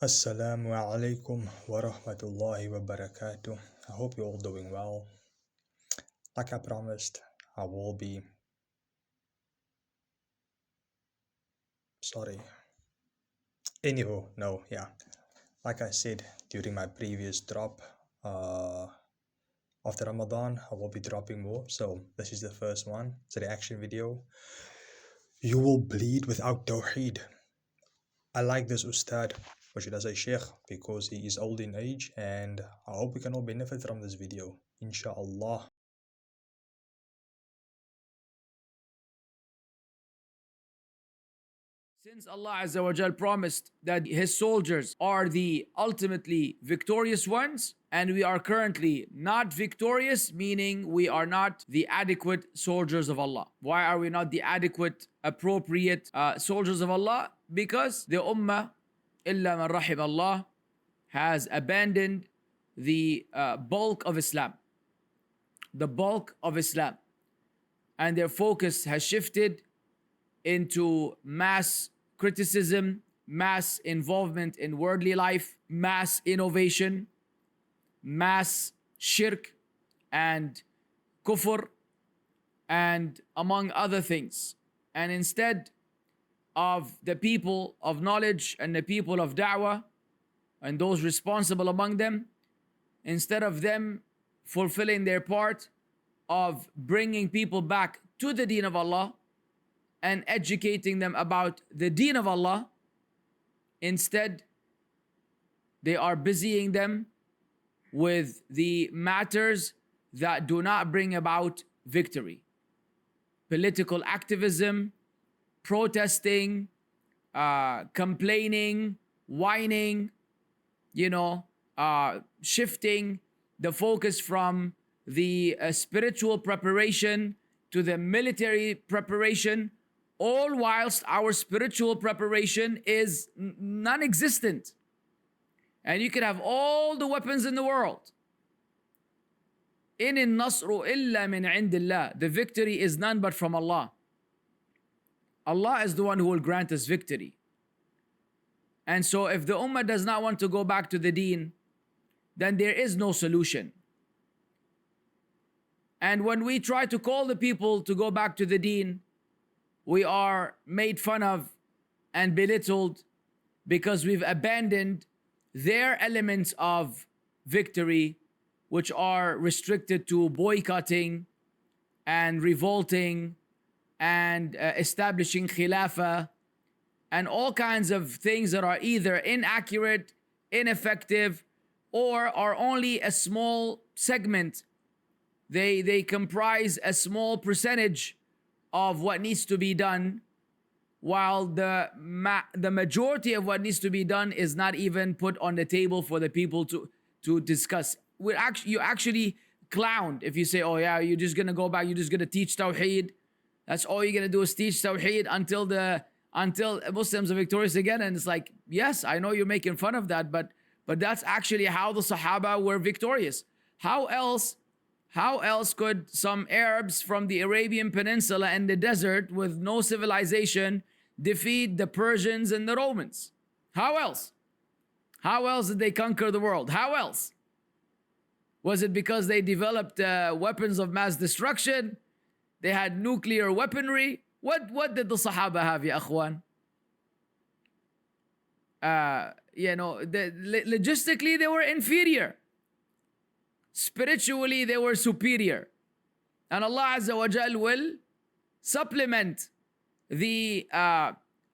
Assalamu alaikum wa rahmatullahi wa barakatuh. I hope you're all doing well. Like I promised, I will be. Sorry. Anywho, no, yeah. Like I said during my previous drop, after Ramadan, I will be dropping more. So this is the first one. It's a reaction video. You will bleed without Tawheed. I like this Ustad, or should I say Sheikh, because he is old in age, and I hope we can all benefit from this video. Inshallah. Since Allah Azza wa Jal promised that His soldiers are the ultimately victorious ones, and we are currently not victorious, meaning we are not the adequate soldiers of Allah. Why are we not the adequate, appropriate soldiers of Allah? Because the Ummah, illa man rahim Allah, has abandoned the bulk of Islam. The bulk of Islam. And their focus has shifted into mass criticism, mass involvement in worldly life, mass innovation, mass shirk and kufr, and among other things. And instead of the people of knowledge and the people of da'wah and those responsible among them, instead of them fulfilling their part of bringing people back to the deen of Allah and educating them about the deen of Allah, instead they are busying them with the matters that do not bring about victory. Political activism, protesting, complaining, whining, shifting the focus from the spiritual preparation to the military preparation, all whilst our spiritual preparation is non-existent. And you can have all the weapons in the world. In al-nasru illa min indillah. The victory is none but from Allah. Allah is the one who will grant us victory. And so if the ummah does not want to go back to the deen, then there is no solution. And when we try to call the people to go back to the deen, we are made fun of and belittled because we've abandoned their elements of victory, which are restricted to boycotting and revolting and establishing khilafah and all kinds of things that are either inaccurate, ineffective, or are only a small segment. They comprise a small percentage of what needs to be done, while the majority of what needs to be done is not even put on the table for the people to discuss. You actually clowned if you say, oh yeah, you're just gonna go back, you're just gonna teach Tawheed. That's all you're gonna do is teach Tawheed until Muslims are victorious again. And it's like, yes, I know you're making fun of that, but that's actually how the Sahaba were victorious. How else could some Arabs from the Arabian Peninsula and the desert with no civilization defeat the Persians and the Romans? How else? How else did they conquer the world? How else? Was it because they developed weapons of mass destruction? They had nuclear weaponry? What did the Sahaba have, ya akhwan? Logistically, they were inferior. Spiritually, they were superior. And Allah Azza wa Jal will supplement the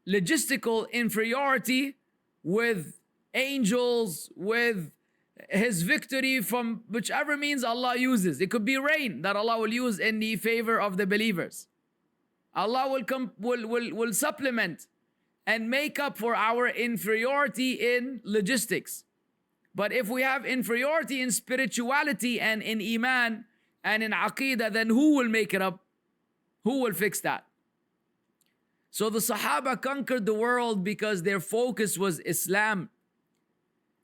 logistical inferiority with angels, with His victory from whichever means Allah uses. It could be rain that Allah will use in the favor of the believers. Allah will supplement and make up for our inferiority in logistics. But if we have inferiority in spirituality and in iman and in aqeedah, then who will make it up? Who will fix that? So the Sahaba conquered the world because their focus was Islam.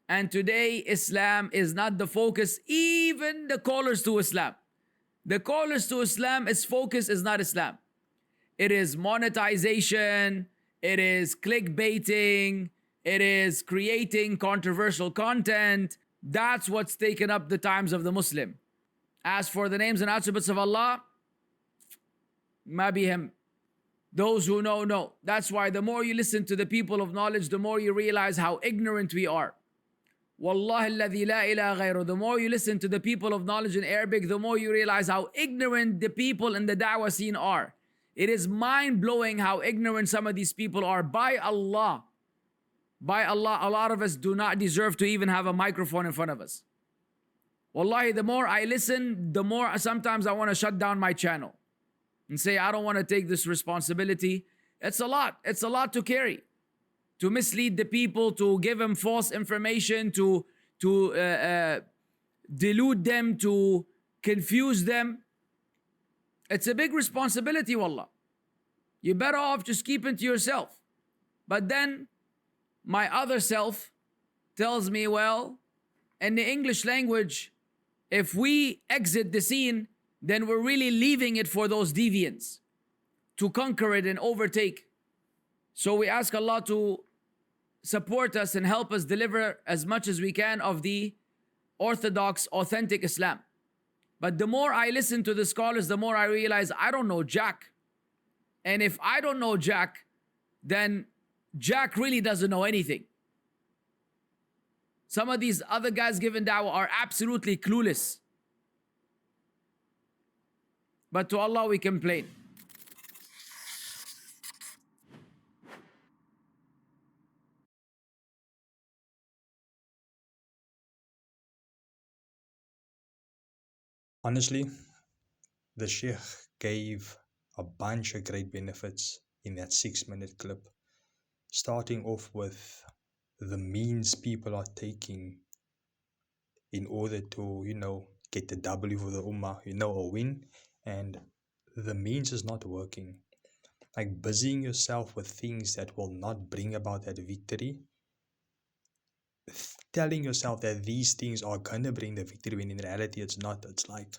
And today Islam is not the focus, even the callers to Islam. The callers to Islam, its focus is not Islam. It is monetization, it is clickbaiting, it is creating controversial content. That's what's taken up the times of the Muslim. As for the names and attributes of Allah, maybe him. Those who know. That's why the more you listen to the people of knowledge, the more you realize how ignorant we are. Wallahi alladhi la ilaha ghayru. The more you listen to the people of knowledge in Arabic, the more you realize how ignorant the people in the da'wah scene are. It is mind blowing how ignorant some of these people are. By Allah, a lot of us do not deserve to even have a microphone in front of us. Wallahi, the more I listen, the more sometimes I want to shut down my channel and say, I don't want to take this responsibility. It's a lot. It's a lot to carry. To mislead the people, to give them false information, to delude them, to confuse them. It's a big responsibility, wallah. You're better off just keeping to yourself. But then my other self tells me, well, in the English language, if we exit the scene, then we're really leaving it for those deviants to conquer it and overtake. So we ask Allah to support us and help us deliver as much as we can of the orthodox, authentic Islam. But the more I listen to the scholars, the more I realize I don't know Jack. And if I don't know Jack, then Jack really doesn't know anything. Some of these other guys giving da'wah are absolutely clueless. But to Allah we complain. Honestly, the Sheikh gave a bunch of great benefits in that 6-minute clip, starting off with the means people are taking in order to, get the W for the Ummah, a win, and the means is not working. Like busying yourself with things that will not bring about that victory, telling yourself that these things are gonna bring the victory when in reality it's not. It's like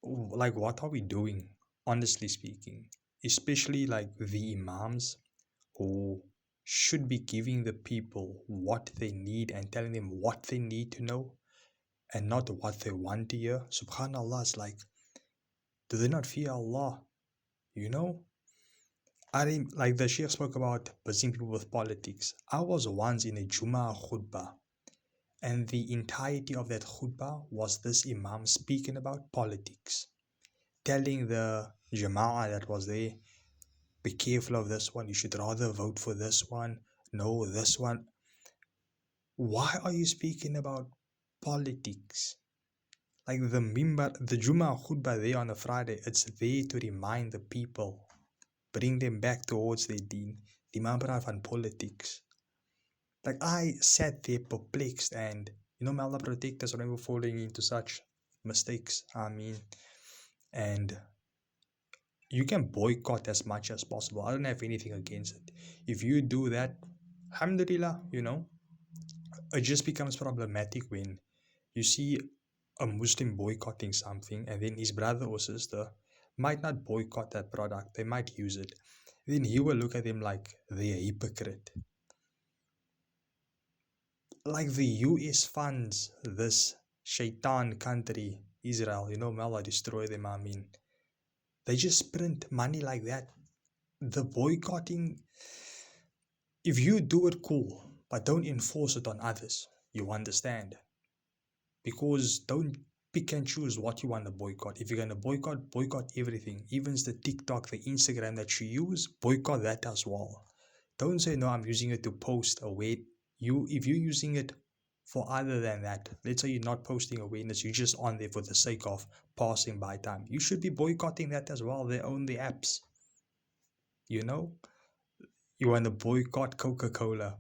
what are we doing, honestly speaking? Especially like the imams who should be giving the people what they need and telling them what they need to know and not what they want to hear. Subhanallah, it's like, do they not fear Allah? You know? Like the Sheikh spoke about busying people with politics. I was once in a Jummah khutbah, and the entirety of that khutbah was this Imam speaking about politics, telling the Jama'ah that was there, be careful of this one, you should rather vote for this one, no, this one. Why are you speaking about politics? Like the Jummah khutbah there on a Friday, it's there to remind the people, bring them back towards their deen. The Imam van politics. Like I sat there perplexed, and may Allah protect us from falling into such mistakes. And you can boycott as much as possible. I don't have anything against it. If you do that, alhamdulillah, it just becomes problematic when you see a Muslim boycotting something and then his brother or sister might not boycott that product, they might use it. Then he will look at them like they're a hypocrite. Like the US funds this shaitan country, Israel, may Allah destroy them, They just print money like that. The boycotting, if you do it, cool, but don't enforce it on others. You understand? Because don't pick and choose what you want to boycott. If you're going to boycott everything. Even the TikTok, the Instagram that you use, boycott that as well. Don't say, no, I'm using it to post away. If you're using it for other than that, let's say you're not posting awareness, you're just on there for the sake of passing by time, you should be boycotting that as well. They own the apps. You want to boycott Coca-Cola.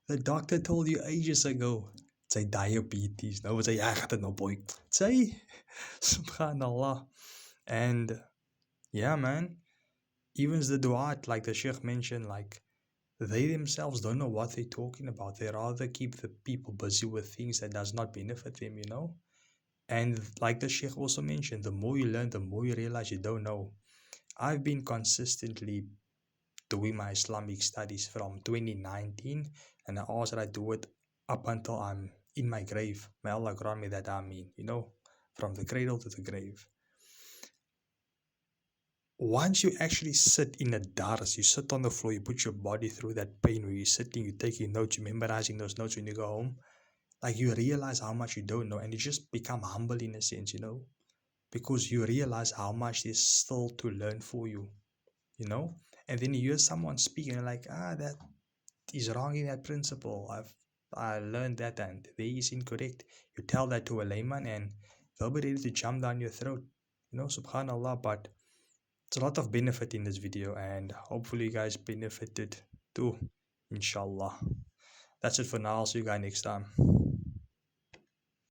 The doctor told you ages ago, say diabetes. No, say I got no boycott. Say, subhanallah. And yeah, man, even the du'at, like the Sheikh mentioned, like they themselves don't know what they're talking about. They rather keep the people busy with things that does not benefit them, And like the Sheikh also mentioned, the more you learn, the more you realize you don't know. I've been consistently doing my Islamic studies from 2019, and I ask that I do it up until I'm in my grave. May Allah grant me that, Ameen, from the cradle to the grave. Once you actually sit in a dars, you sit on the floor, you put your body through that pain where you're sitting, you're taking notes, you're memorizing those notes when you go home, like you realize how much you don't know, and you just become humble in a sense, because you realize how much there's still to learn for you. And then you hear someone speak and you're like, that is wrong in that principle. I learned that and there is incorrect. You tell that to a layman and they'll be ready to jump down your throat. Subhanallah. But it's a lot of benefit in this video and hopefully you guys benefited too. Inshallah. That's it for now. I'll see you guys next time.